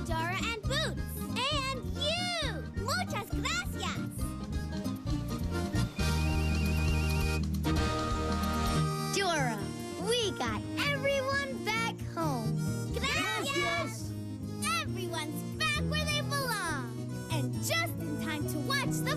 Dora and Boots. And you! Muchas gracias! Dora, we got everyone back home. Gracias! Everyone's back where they belong. And just in time to watch the